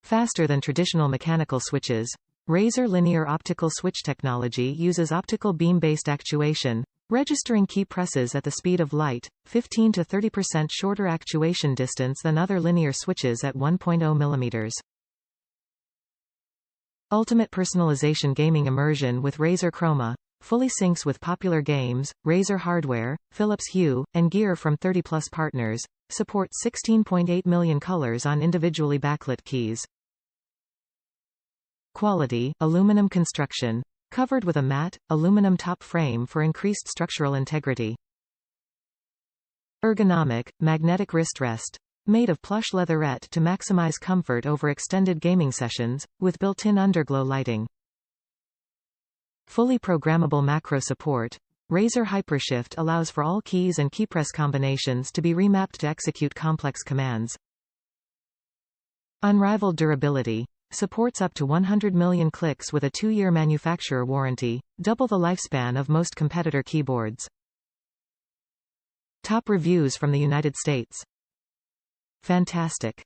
Faster than traditional mechanical switches. Razer Linear Optical switch technology uses optical beam-based actuation, registering key presses at the speed of light, 15 to 30% shorter actuation distance than other linear switches at 1.0 mm. Ultimate personalization gaming immersion with Razer Chroma. Fully syncs with popular games, Razer hardware, Philips Hue, and gear from 30-plus partners. Supports 16.8 million colors on individually backlit keys. Quality, aluminum construction. Covered with a matte, aluminum top frame for increased structural integrity. Ergonomic, magnetic wrist rest. Made of plush leatherette to maximize comfort over extended gaming sessions, with built-in underglow lighting. Fully programmable macro support. Razer Hypershift allows for all keys and keypress combinations to be remapped to execute complex commands. Unrivalled durability. Supports up to 100 million clicks with a 2-year manufacturer warranty, double the lifespan of most competitor keyboards. Top reviews from the United States. Fantastic.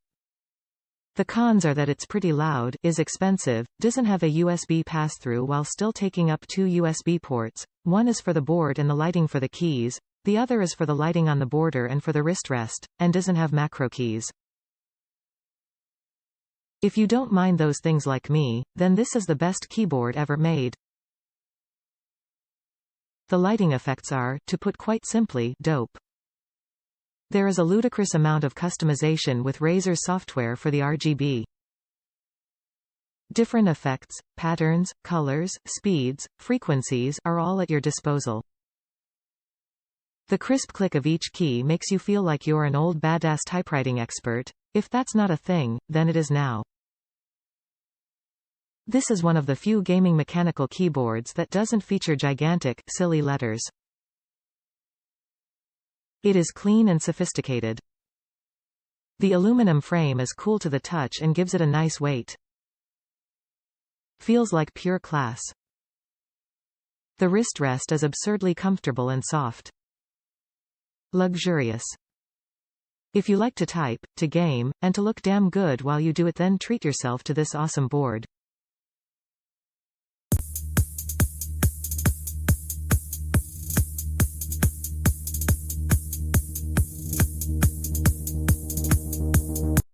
The cons are that it's pretty loud, is expensive, doesn't have a USB pass-through while still taking up 2 USB ports. One is for the board and the lighting for the keys, the other is for the lighting on the border and for the wrist rest, and doesn't have macro keys. If you don't mind those things like me, then this is the best keyboard ever made. The lighting effects are, to put quite simply, dope. There is a ludicrous amount of customization with Razer's software for the RGB. Different effects, patterns, colors, speeds, frequencies are all at your disposal. The crisp click of each key makes you feel like you're an old badass typewriting expert. If that's not a thing, then it is now. This is one of the few gaming mechanical keyboards that doesn't feature gigantic, silly letters. It is clean and sophisticated. The aluminum frame is cool to the touch and gives it a nice weight. Feels like pure class. The wrist rest is absurdly comfortable and soft. Luxurious. If you like to type, to game, and to look damn good while you do it, then treat yourself to this awesome board.